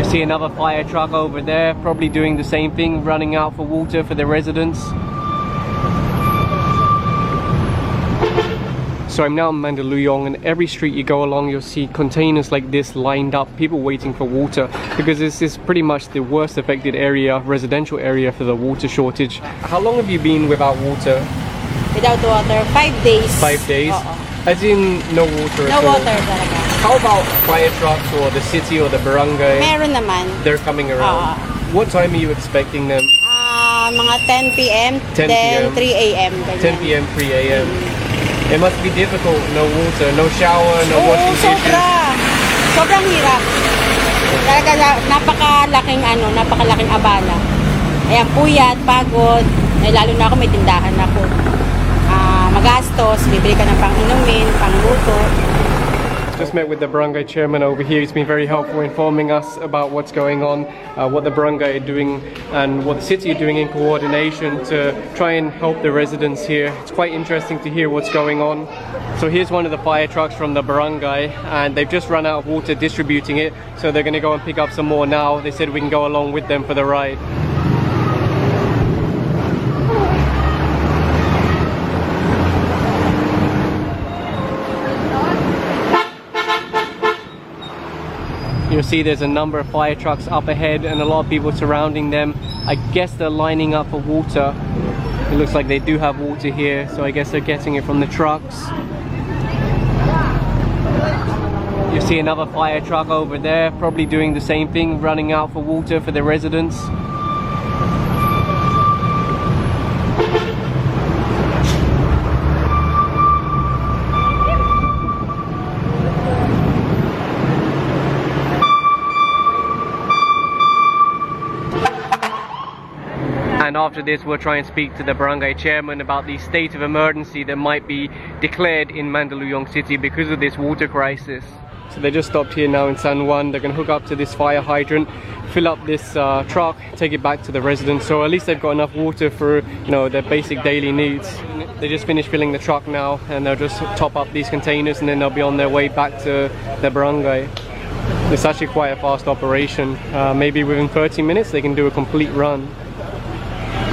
You see another fire truck over there, probably doing the same thing, running out for water for the residents. So I'm now in Mandaluyong, and every street you go along you'll see containers like this lined up, people waiting for water, because this is pretty much the worst affected area, residential area, for the water shortage. How long have you been without water? Without water, 5 days. 5 days? As in no water at all? No water talaga. How about fire trucks or the city or the barangay? Meron naman. They're coming around. What time are you expecting them? Mga 10 p.m. 10 then p.m. 3 a.m. 10 p.m. 3 a.m. It must be difficult, no water, no shower, no washing dishes. Sobrang hirap. Talaga napakalaking abala. Ayan, puyat, pagod. Lalo na ako, may tindahan ako. Magastos, bibili ka ng pang-inumin, pang-luto. Just met with the barangay chairman over here. He's been very helpful informing us about what's going on, what the barangay are doing and what the city are doing in coordination to try and help the residents here. It's quite interesting to hear what's going on. So here's one of the fire trucks from the barangay, and they've just run out of water distributing it, so they're going to go and pick up some more now. They said we can go along with them for the ride. You'll see there's a number of fire trucks up ahead and a lot of people surrounding them. I guess they're lining up for water. It looks like they do have water here, so I guess they're getting it from the trucks. You see another fire truck over there, probably doing the same thing, running out for water for the residents. And after this we'll try and speak to the barangay chairman about the state of emergency that might be declared in Mandaluyong City because of this water crisis. So they just stopped here now in San Juan. They're going to hook up to this fire hydrant, fill up this truck, take it back to the residents, so at least they've got enough water for, you know, their basic daily needs. They just finished filling the truck now, and they'll just top up these containers and then they'll be on their way back to their barangay. It's actually quite a fast operation. Maybe within 30 minutes they can do a complete run.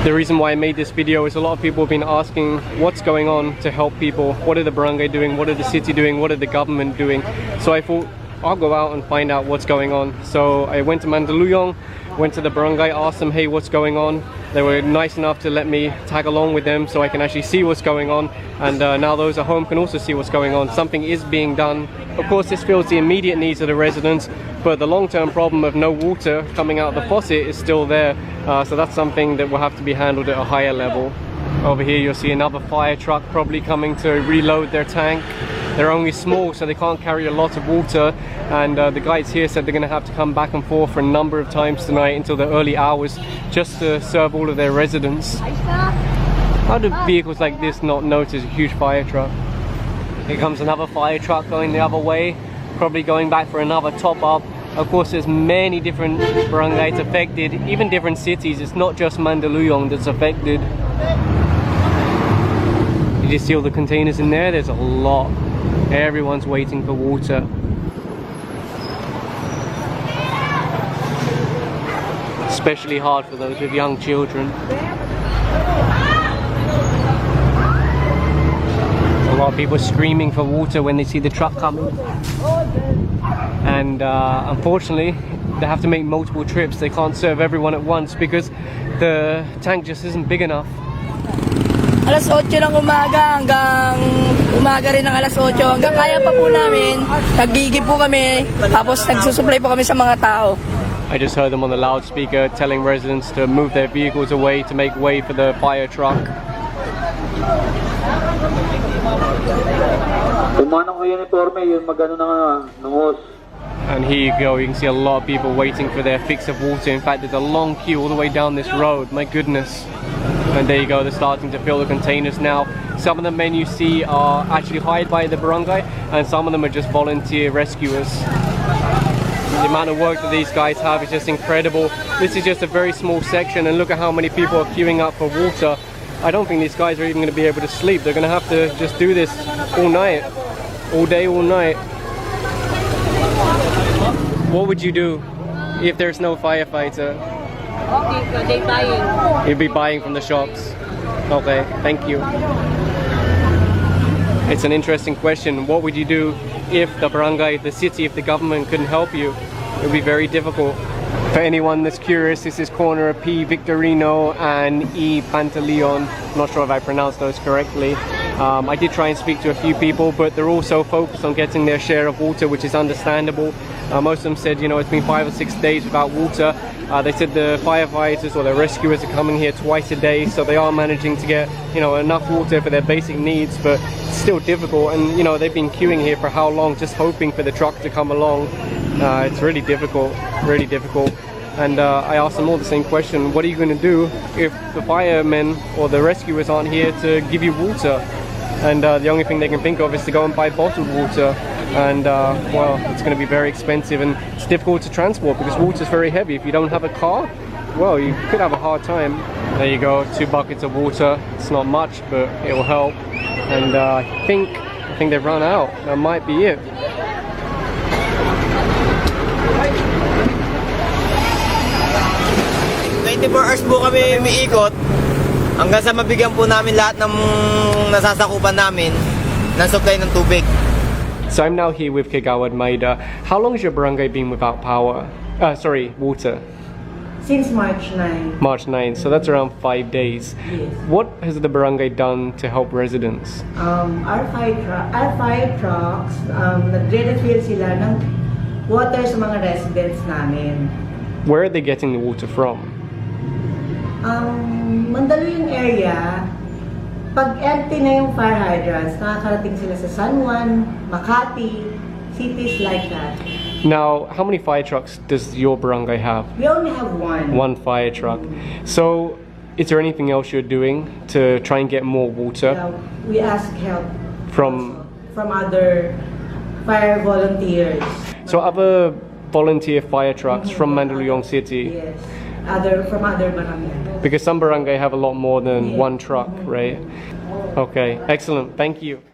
The reason why I made this video is a lot of people have been asking what's going on to help people. What are the barangay doing? What are the city doing? What are the government doing? So I thought I'll go out and find out what's going on. So I went to Mandaluyong, went to the barangay, asked them, hey, what's going on? They were nice enough to let me tag along with them so I can actually see what's going on. And now those at home can also see what's going on. Something is being done. Of course, this fills the immediate needs of the residents, but the long-term problem of no water coming out of the faucet is still there. So that's something that will have to be handled at a higher level. Over here you'll see another fire truck probably coming to reload their tank. They're only small, so they can't carry a lot of water, and the guides here said they're going to have to come back and forth for a number of times tonight until the early hours just to serve all of their residents. How do vehicles like this not notice a huge fire truck? Here comes another fire truck going the other way, probably going back for another top up. Of course, there's many different barangays affected, even different cities. It's not just Mandaluyong that's affected. You just see all the containers in there? There's a lot. Everyone's waiting for water. Especially hard for those with young children. A lot of people screaming for water when they see the truck coming. And unfortunately, they have to make multiple trips. They can't serve everyone at once because the tank just isn't big enough. Alas 8 ng umaga hanggang umaga rin ng alas 8. Hanggang kaya pa po namin. Nagigib po kami. Tapos nagsusupply po kami sa mga tao. I just heard them on the loudspeaker telling residents to move their vehicles away to make way for the fire truck. And here you go, you can see a lot of people waiting for their fix of water. In fact, there's a long queue all the way down this road, my goodness. And there you go, they're starting to fill the containers now. Some of the men you see are actually hired by the barangay, and some of them are just volunteer rescuers. The amount of work that these guys have is just incredible. This is just a very small section, and look at how many people are queuing up for water. I don't think these guys are even going to be able to sleep. They're going to have to just do this all night, all day, all night. What would you do? If there's no firefighter, Okay, so they buying. you'll be buying from the shops. Okay, thank you. It's an interesting question. What would you do if the barangay, the city, if the government couldn't help you? It would be very difficult. For anyone that's curious, this is corner P Victorino and E Pantaleon. I'm not sure if I pronounced those correctly. I did try and speak to a few people, but they're also focused on getting their share of water, which is understandable. Most of them said, you know, it's been 5 or 6 days without water. They said the firefighters or the rescuers are coming here twice a day, so they are managing to get, you know, enough water for their basic needs, but it's still difficult. And, you know, they've been queuing here for how long, just hoping for the truck to come along. It's really difficult, really difficult. And I asked them all the same question: what are you going to do if the firemen or the rescuers aren't here to give you water? And the only thing they can think of is to go and buy bottled water. And well, it's going to be very expensive, and it's difficult to transport because water is very heavy. If you don't have a car, well, you could have a hard time. There you go, 2 buckets of water. It's not much, but it will help. And I think they've run out. That might be it. 24 hours po kami umiikot hanggang sa mabigyan po namin lahat ng nasasakupan namin ng supply ng tubig. So I'm now here with Kagawad Maida. How long has your barangay been without power? Water. Since March 9. March 9, so that's around 5 days. Yes. What has the barangay done to help residents? Our fire trucks, nagre-refill sila ng water sa mga residents namin. Where are they getting the water from? Mandaluyong area, pag empty na yung fire hydrants, nakakarating sila sa San Juan, Makati, cities like that. Now, how many fire trucks does your barangay have? We only have one. One fire truck. So, is there anything else you're doing to try and get more water? We ask help From other fire volunteers. So other volunteer fire trucks from Mandaluyong City? Yes, from other barangays. Because some barangay have a lot more than one truck, right? Okay, excellent. Thank you.